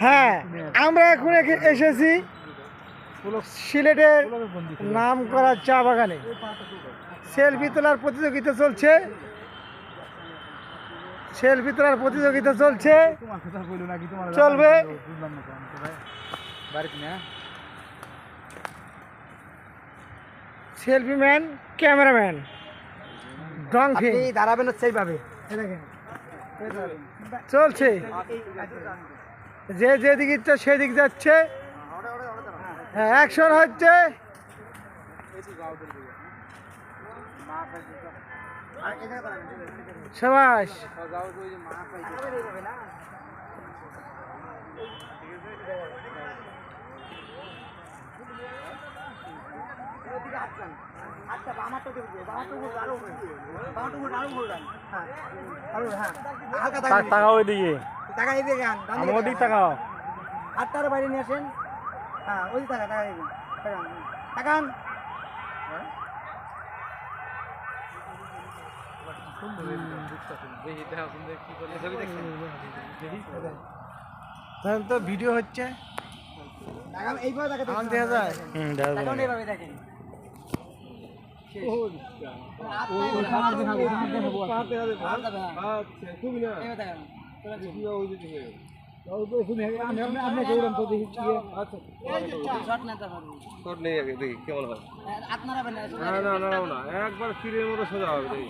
হ্যাঁ, আমরা এখন এসেছি সিলেটের নাম করা চা বাগানে। সেলফি তোলার প্রতিযোগিতা চলছে, সেলফি তোলার প্রতিযোগিতা চলছে, চলবে। সেলফি ম্যান, ক্যামেরাম্যান ডংফি দাঁড়াবেন সেইভাবে চলছে। যে যেদিক ইচ্ছা সেদিক যাচ্ছে। হ্যাঁ, অ্যাকশন হচ্ছে। সাবাস। তাকাও ওইদিকে, ওদিক তাকাও। আটটার বাইরে নিয়ে আসেন। হ্যাঁ, ওই টাকা তাকান। তো ভিডিও হচ্ছে, এইভাবে দেখা যায়। দেখেন একবার ফিরে মতো সোজা হবে।